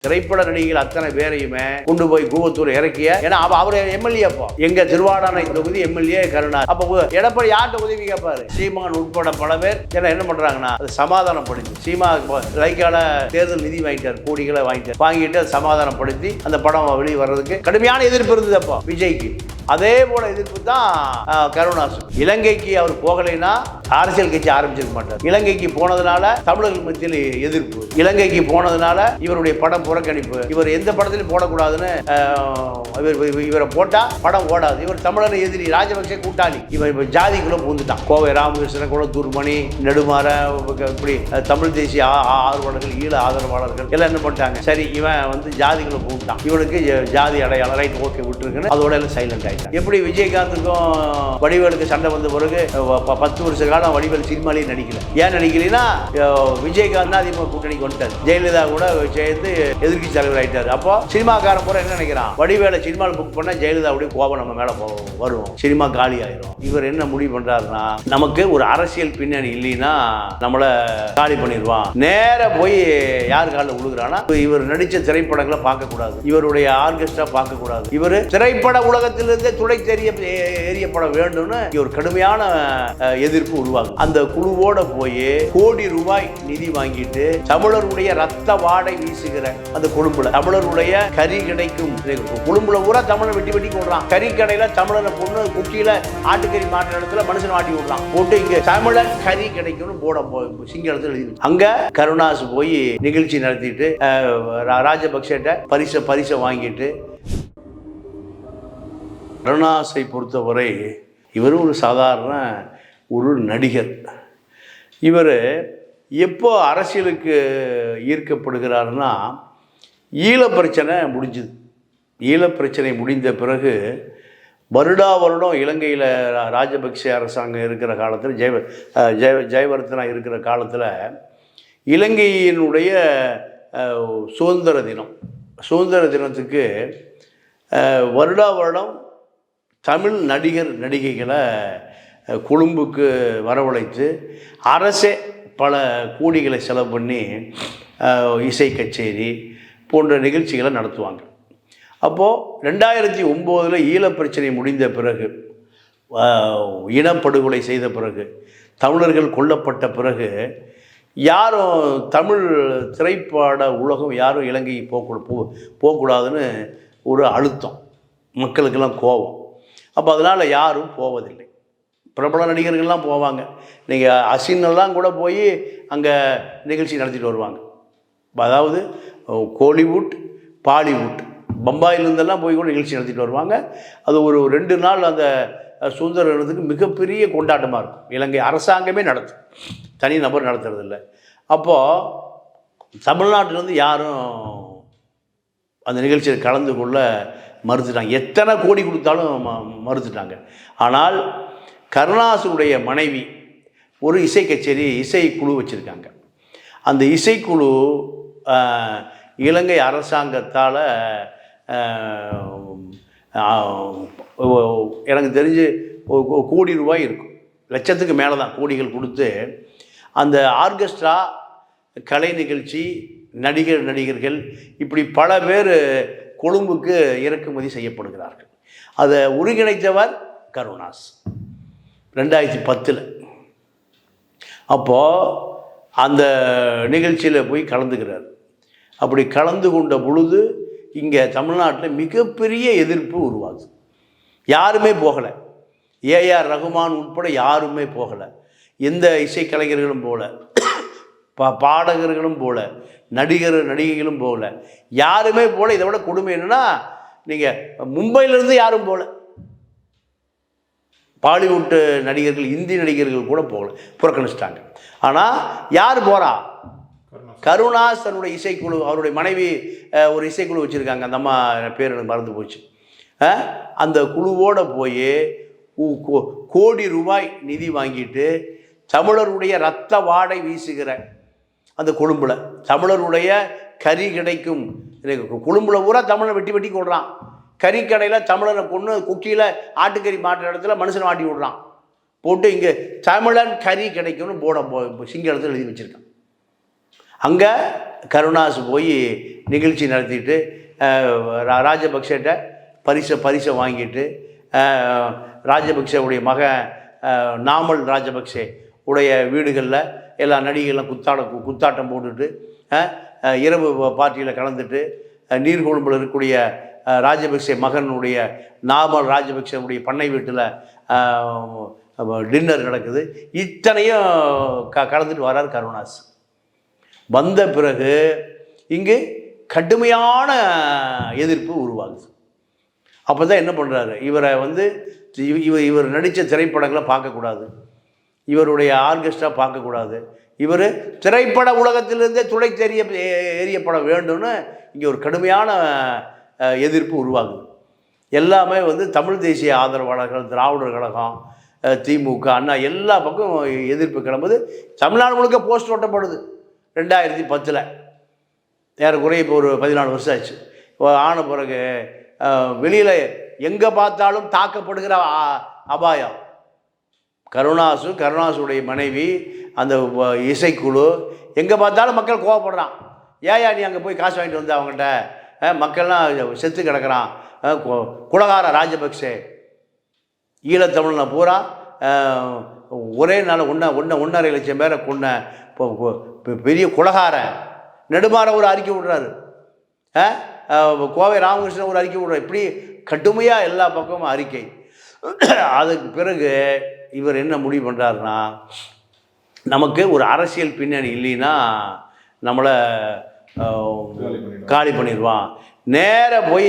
திரைப்பட நடிகைகள் அத்தனை பேரையுமே கொண்டு போய் கூவத்தூர் இறக்கிய, ஏன்னா அவர் எம்எல்ஏ. அப்போ எங்க திருவாடானை தொகுதி எம்எல்ஏ கருணா. அப்ப எடப்பாடி யார்கிட்ட உதவி கேட்பாரு? சீமான் உட்பட பல பேர் என்ன பண்றாங்கன்னா அது சமாதானம் படுத்தி, சீமா லைக்கால தேர்தல் நிதி வாங்கிட்டார், கோடிகளை வாங்கிட்டு சமாதானப்படுத்தி அந்த படம் வெளியே வர்றதுக்கு கடுமையான எதிர்ப்பு இருந்தது அப்போ விஜய்க்கு. அதே போல எதிர்ப்பு தான் கருணாசு. இலங்கைக்கு அவர் போகலைன்னா அரசியல் கட்சி ஆரம்பிச்சிருக்க மாட்டார். இலங்கைக்கு போனதுனால தமிழர்கள் மத்தியில் எதிர்ப்பு, இலங்கைக்கு போனதுனால இவருடைய படம் புறக்கணிப்பு, இவர் எந்த படத்திலும் போடக்கூடாதுன்னு இவரை போட்டா படம் ஓடாது, இவர் தமிழர் எதிரி, ராஜபக்சே கூட்டாளி, இவர் ஜாதிக்குள்ள பூந்துட்டான். கோவை ராமகிருஷ்ணன், குளத்தூர் மணி, நெடுமாற, இப்படி தமிழ் தேசிய ஆர்வலர்கள், ஈழ ஆதரவாளர்கள் எல்லாம் என்ன பண்ணிட்டாங்க, சரி இவன் ஜாதிக்குள்ள பூந்துட்டான், இவனுக்கு ஜாதி அடையாளம், ரைட் ஓகே விட்டுருக்குன்னு அதோட எல்லாம் சைலண்ட் ஆயிட்டான். எப்படி விஜயகாந்துக்கும் வடிவேலுக்கு சண்டை வந்த பிறகு 10 வருஷ காலம் வடிவேல் சினிமாலேயே நடிக்கல. ஏன் நடிக்கலைன்னா விஜயகாந்த் தான் அதிகமாக கூட்டணிக்கு வந்துட்டார், ஜெயலலிதா கூட சேர்ந்து எதிர்கட்சி தலைவர் ஆயிட்டார். அப்போ சினிமாக்காரன் பூரா என்ன நினைக்கிறான், வடிவேலை சினிமாவில் புக் பண்ண ஜெயலலிதாவுடைய கோபம் நம்ம மேல வரும், சினிமா காலி ஆயிரும். இவர் என்ன முடிவு பண்றாருன்னா, நமக்கு ஒரு அரசியல் பின்னணி இல்லைன்னா நம்மள காலி பண்ணிடுவான், நேர போய் யார் காலில் விழுகிறானா, இவர் நடிச்ச திரைப்படங்களை பார்க்க கூடாது, இவருடைய ஆர்கெஸ்ட்ரா பார்க்க கூடாது, இவர் திரைப்பட உலகத்திலிருந்து துளை எரியப்பட வேண்டும்னு ஒரு கடுமையான எதிர்ப்பு உருவாகும். அந்த குழுவோட போய் கோடி ரூபாய் நிதி வாங்கிட்டு தமிழருடைய ரத்த வாடை வீசுகிற அந்த கொழும்புல, தமிழருடைய கறி கிடைக்கும் கொழும்புல பூரா தமிழை வெட்டி வெட்டி விடுறான். கறி கடையில தமிழனை பொண்ணு குட்டியில ஆட்டுக்கறி மாற்ற இடத்துல மனுஷன் வாட்டி விடுறான், போட்டு இங்க தமிழன் கறி கிடைக்கும்னு போட சிங்களத்தில் எழுதி. அங்க கருணாசு போய் நிகழ்ச்சி நடத்திட்டு ராஜபக்சேட்ட பரிசை வாங்கிட்டு. கருணாசை பொறுத்தவரை இவர் ஒரு சாதாரண ஒரு நடிகர். இவர் எப்போ அரசியலுக்கு ஈர்க்கப்படுகிறாருன்னா, ஈழப்பிரச்சனை முடிஞ்சுது. ஈழப்பிரச்சனை முடிந்த பிறகு வருடம் இலங்கையில் ராஜபக்சே அரசாங்கம் இருக்கிற காலத்தில், ஜெயவர்தனா இருக்கிற காலத்தில் இலங்கையினுடைய சுதந்திர தினத்துக்கு வருடம் தமிழ் நடிகைகளை கொழும்புக்கு வரவழைத்து அரசே பல கோடிகளை செலவு பண்ணி இசை கச்சேரி போன்ற நிகழ்ச்சிகளை நடத்துவாங்க. அப்போது 2009 ஈழப்பிரச்சனை முடிந்த பிறகு, இனப்படுகொலை செய்த பிறகு, தமிழர்கள் கொல்லப்பட்ட பிறகு யாரும் தமிழ் திரைப்பட உலகம் யாரும் இலங்கைக்கு போகக்கூடாதுன்னு ஒரு அழுத்தம், மக்களுக்கெல்லாம் கோபம். அப்போ அதனால் யாரும் போவதில்லை. பிரபல நடிகர்கள்லாம் போவாங்க. நீங்கள் அசினெல்லாம் கூட போய் அங்கே நிகழ்ச்சி நடத்திட்டு வருவாங்க. அதாவது கோலிவுட், பாலிவுட், பம்பாயிலிருந்தெல்லாம் போய் கூட நிகழ்ச்சி நடத்திட்டு வருவாங்க. அது ஒரு 2 நாள் அந்த சுதந்திர தினத்துக்கு மிகப்பெரிய கொண்டாட்டமாக இருக்கும். இலங்கை அரசாங்கமே நடத்தும், தனி நபர் நடத்துறதில்ல. அப்போது தமிழ்நாட்டிலேருந்து யாரும் அந்த நிகழ்ச்சியில் கலந்து கொள்ள மறுத்துட்டாங்க. எத்தனை கோடி கொடுத்தாலும் மறுத்துட்டாங்க. ஆனால் கருணாசுடைய மனைவி ஒரு இசைக்குழு வச்சுருக்காங்க. அந்த இசைக்குழு இலங்கை அரசாங்கத்தால் எனக்கு தெரிஞ்சு கோடி ரூபாய் இருக்கும், லட்சத்துக்கு மேலே தான் கோடிகள் கொடுத்து அந்த ஆர்கெஸ்ட்ரா, கலை நிகழ்ச்சி, நடிகர்கள் இப்படி பல பேர் கொழும்புக்கு இறக்குமதி செய்யப்படுகிறார்கள். அதை ஒருங்கிணைத்தவர் கருணாஸ் 2010. அப்போது அந்த நிகழ்ச்சியில் போய் கலந்துக்கிறார். அப்படி கலந்து கொண்ட பொழுது இங்கே தமிழ்நாட்டில் மிகப்பெரிய எதிர்ப்பு உருவாகுது. யாருமே போகலை, ஏஆர் ரகுமான் உட்பட யாருமே போகலை, எந்த இசைக்கலைஞர்களும் போகல, பாடகர்களும் போகல, நடிகைகளும் போகல, யாருமே போகல. இதை விட கொடுமை என்னன்னா, நீங்கள் மும்பையிலேருந்து யாரும் போகல, பாலிவுட் நடிகர்கள், இந்தி நடிகர்கள் கூட போகல, புறக்கணிச்சிட்டாங்க. ஆனால் யார் போகிறா? கருணாஸ் தன்னுடைய இசைக்குழு, அவருடைய மனைவி ஒரு இசைக்குழு வச்சுருக்காங்க, அந்த அம்மா பேர் எனக்கு மறந்து போச்சு. அந்த குழுவோடு போய் கோடி ரூபாய் நிதி வாங்கிட்டு தமிழருடைய ரத்த வாடை வீசுகிற அந்த கொழும்புல, தமிழருடைய கறி கிடைக்கும் கொழும்புல பூரா தமிழை வெட்டி கொள்றான். கறிக்கடையில் தமிழனை பொண்ணு குக்கியில் ஆட்டுக்கறி மாட்டுற இடத்துல மனுஷனை மாட்டி விடுறான், போட்டு இங்கே தமிழன் கறி கிடைக்கும்னு போட சிங்களத்தில் எழுதி வச்சுருக்கான். அங்கே கருணாஸ் போய் நிகழ்ச்சி நடத்திட்டு ராஜபக்சேட்ட பரிசை வாங்கிட்டு ராஜபக்சேவுடைய மகன் நாமல் ராஜபக்சே உடைய வீடுகளில் எல்லா நடிகைகளும் குத்தாட்டம் போட்டுட்டு இரவு பார்ட்டியில் கலந்துட்டு நீர்கொழும்பில் இருக்கக்கூடிய ராஜபக்சே மகனுடைய நாமல் ராஜபக்சேவுடைய பண்ணை வீட்டில் டின்னர் நடக்குது. இத்தனையும் கலந்துட்டு வர்றார் கருணாஸ். வந்த பிறகு இங்கு கடுமையான எதிர்ப்பு உருவாகுது. அப்போ தான் என்ன பண்ணுறாரு, இவரை இவர் நடித்த திரைப்படங்களை பார்க்கக்கூடாது, இவருடைய ஆர்கெஸ்ட்ரா பார்க்கக்கூடாது, இவர் திரைப்பட உலகத்திலிருந்தே எரியப்பட வேண்டும்னு இங்கே ஒரு கடுமையான எதிர்ப்பு உருவாகுது. எல்லாமே தமிழ் தேசிய ஆதரவாளர்கள், திராவிடர் கழகம், திமுக, அண்ணா எல்லா பக்கம் எதிர்ப்பு கிளம்புது. தமிழ்நாடு முழுக்க போஸ்ட் ஓட்டப்படுது. 2010 ஏறக்குறைய இப்போ ஒரு 14 வருஷம் ஆச்சு. ஆன பிறகு வெளியில் எங்கே பார்த்தாலும் தாக்கப்படுகிற அபாயம். கருணாசுடைய மனைவி, அந்த இசைக்குழு, எங்கே பார்த்தாலும் மக்கள் கோவப்படுறான். ஏயா நீ அங்கே போய் காசு வாங்கிட்டு வந்து அவங்ககிட்ட, மக்கள்லாம் செத்து கிடக்கிறான், குலகார ராஜபக்சே ஈழத்தமிழ்ல பூரா ஒரே நாள் 1.5 லட்சம் பேரை கொன்ன பெரிய குலகார நெடுமாற ஒரு அறிக்கை விடுறாரு, கோவை ராமகிருஷ்ணன் ஒரு அறிக்கை விடுறாரு. இப்படி கடுமையாக எல்லா பக்கமும் அறிக்கை. அதுக்கு பிறகு இவர் என்ன முடிவு பண்ணுறாருன்னா, நமக்கு ஒரு அரசியல் பின்னணி இல்லைன்னா நம்மளை காலி பண்ணிடுவான். நேராக போய்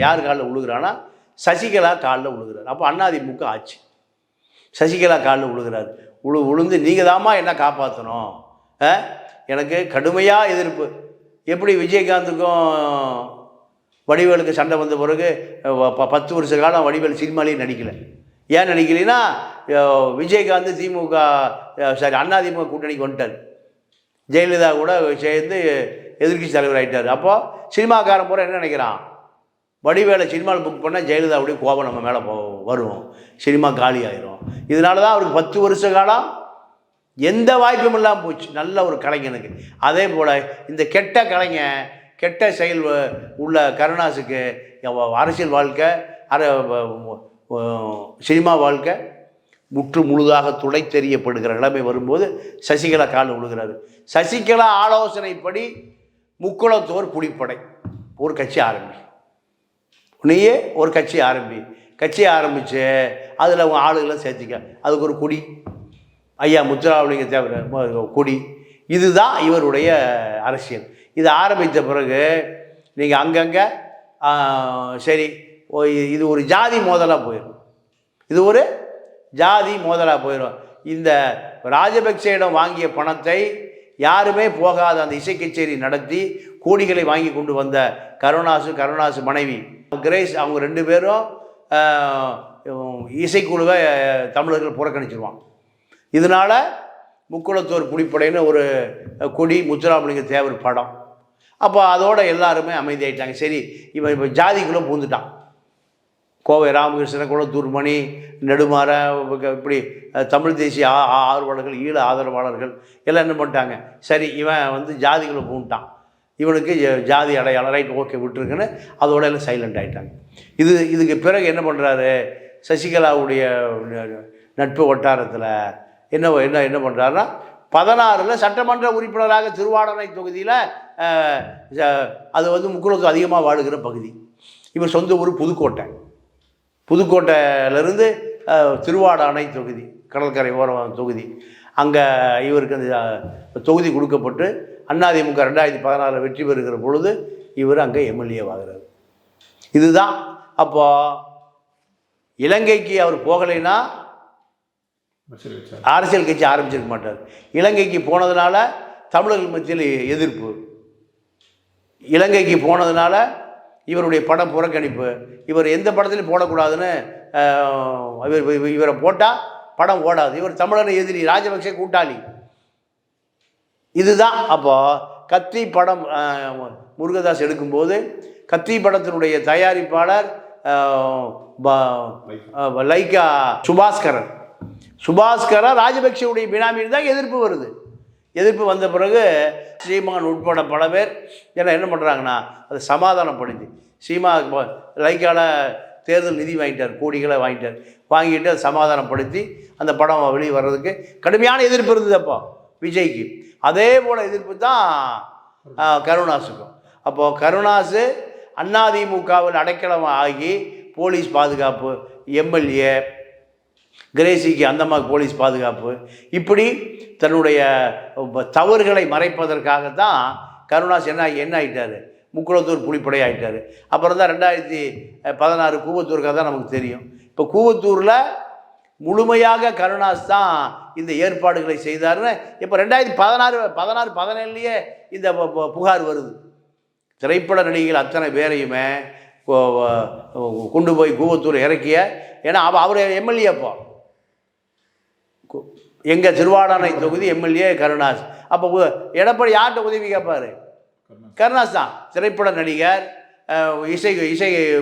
யார் காலில் விழுகிறான்னா சசிகலா காலில் விழுகிறார். அப்போ அதிமுக ஆச்சு. சசிகலா காலில் விழுகிறார். விழுந்து நீங்கள் தாம்மா என்ன காப்பாற்றணும், எனக்கு கடுமையாக எதிர்ப்பு. எப்படி விஜயகாந்துக்கும் வடிவேலுக்கு சண்டை வந்த பிறகு 10 வருஷ காலம் வடிவேல் சினிமாலேயும் நடிக்கலை. ஏன் நடிக்கலைன்னா விஜயகாந்த் திமுக அதிமுக கூட்டணிக்கு வந்துட்டார். ஜெயலலிதா கூட சேர்ந்து எதிர்க்கட்சி தலைவர் ஆகிட்டார். அப்போது சினிமாக்காரன் பூரா என்ன நினைக்கிறான், வடிவேலை சினிமாவில் புக் பண்ணால் ஜெயலலிதாவுடைய கோபம் நம்ம மேலே வரும், சினிமா காலி ஆயிரும். இதனால தான் அவருக்கு 10 வருஷ காலம் எந்த வாய்ப்பும் இல்லாமல் போச்சு நல்ல ஒரு கலைஞனுக்கு. அதே போல் இந்த கெட்ட செயல் உள்ள கருணாஸுக்கு அரசியல் வாழ்க்கை, சினிமா வாழ்க்கை முழுதாக துடைத்தெறியப்படுகிற நிலைமை வரும்போது சசிகலா காலில் விழுகிறாரு. சசிகலா ஆலோசனைப்படி முக்குளத்தோர் புலிப்படை ஒரு கட்சி நீயே ஒரு கட்சி ஆரம்பித்து அதில் அவங்க ஆளுகளை சேர்த்திக்க, அதுக்கு ஒரு கொடி, ஐயா முத்துராமலிங்க தேவர் கொடி. இதுதான் இவருடைய அரசியல். இது ஆரம்பித்த பிறகு நீங்கள் அங்கங்கே சரி இது ஒரு ஜாதி மோதலாக போயிடும். இந்த ராஜபக்சேயிடம் வாங்கிய பணத்தை யாருமே போகாத அந்த இசை கச்சேரி நடத்தி கோடிகளை வாங்கி கொண்டு வந்த கருணாசு மனைவி கிரேஸ், அவங்க 2 பேரும் இசைக்குழுவை தமிழர்கள் புறக்கணிச்சிருவான். இதனால் முக்குளத்தோர் புலிப்படைன்னு ஒரு கொடி, முத்துராமலிங்க தேவர் படம். அப்போ அதோடு எல்லாருமே அமைதியாயிட்டாங்க. சரி, இவன் இப்போ ஜாதிக்குள்ளே பூந்துட்டான். கோவை ராமகிருஷ்ணன், குளத்தூர் மணி, நெடுமாற, இப்படி தமிழ் தேசிய ஆர்வலர்கள், ஈழ ஆதரவாளர்கள் எல்லாம் என்ன பண்ணிட்டாங்க, சரி இவன் ஜாதிக்குள்ளே பூந்துட்டான், இவனுக்கு ஜாதி அடையாளம், ரைட் ஓகே விட்டுருக்குன்னு அதோட எல்லாம் சைலண்ட் ஆகிட்டாங்க. இதுக்கு பிறகு என்ன பண்ணுறாரு, சசிகலாவுடைய நட்பு வட்டாரத்தில் என்ன பண்ணுறாருன்னா 16 சட்டமன்ற உறுப்பினராக திருவாடானை தொகுதியில், அது முக்குளத்தூர் அதிகமாக வாழுகிற பகுதி. இவர் சொந்த ஊர் புதுக்கோட்டையிலேருந்து திருவாடானை தொகுதி, கடற்கரை ஓரம் தொகுதி. அங்கே இவருக்கு அந்த தொகுதி கொடுக்கப்பட்டு அதிமுக 2016 வெற்றி பெறுகிற பொழுது இவர் அங்கே எம்எல்ஏவாகிறார். இதுதான். அப்போ இலங்கைக்கு அவர் போகலைன்னா அரசியல் கட்சி ஆரம்பிச்சிருக்க மாட்டார். இலங்கைக்கு போனதுனால தமிழர்கள் மத்தியில் எதிர்ப்பு, இலங்கைக்கு போனதுனால இவருடைய படம் புறக்கணிப்பு, இவர் எந்த படத்துலையும் போடக்கூடாதுன்னு இவரை போட்டால் படம் ஓடாது, இவர் தமிழர் எதிரி, ராஜபக்சே கூட்டாளி. இதுதான். அப்போ கத்தி படம் முருகதாஸ் எடுக்கும்போது கத்தி படத்தினுடைய தயாரிப்பாளர் லைக்கா சுபாஸ்கரன் ராஜபக்சேவுடைய பினாமியில் தான் எதிர்ப்பு வருது. எதிர்ப்பு வந்த பிறகு சீமான் உட்பட பல பேர் என்ன பண்ணுறாங்கன்னா அதை சமாதானப்படுத்தி சீமா லைக்கால தேர்தல் நிதி வாங்கிட்டார், கோடிகளை வாங்கிட்டு அதை சமாதானப்படுத்தி அந்த படம் வெளியே வர்றதுக்கு கடுமையான எதிர்ப்பு இருந்தது அப்போ விஜய்க்கு. அதே போல் எதிர்ப்பு தான் கருணாஸுக்கும். அப்போது கருணாஸு அதிமுகவில் அடைக்கலம் ஆகி போலீஸ் பாதுகாப்பு, எம்எல்ஏ கிரேசிக்கு அந்தமாக்கு போலீஸ் பாதுகாப்பு, இப்படி தன்னுடைய தவறுகளை மறைப்பதற்காகத்தான் கருணாஸ் என்ன ஆகிட்டார், முக்குளத்தூர் புலிப்படை ஆகிட்டார். அப்புறம் தான் 2016 கூவத்தூருக்காக தான் நமக்கு தெரியும். இப்போ கூவத்தூரில் முழுமையாக கருணாஸ் தான் இந்த ஏற்பாடுகளை செய்தார்னு இப்போ 2017 இந்த புகார் வருது. திரைப்பட நடிகைகள் அத்தனை பேரையுமே கொண்டு போய் கூவத்தூர் இறக்கிய, ஏன்னா அவர் எம்எல்ஏ அப்போ எங்கள் திருவாடானை தொகுதி எம்எல்ஏ கருணாஸ். அப்போ எடப்பாடி யார்கிட்ட உதவி கேட்பார்? கருணாஸ் தான். திரைப்பட நடிகர், இசை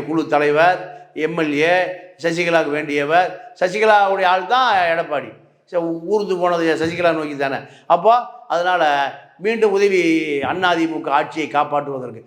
குழு தலைவர், எம்எல்ஏ, சசிகலாவுக்கு வேண்டியவர். சசிகலாவுடைய ஆள் தான் எடப்பாடி. ஊர்ந்து போனது சசிகலா நோக்கி தானே. அப்போ அதனால் மீண்டும் உதவி அதிமுக ஆட்சியை காப்பாற்றுவதற்கு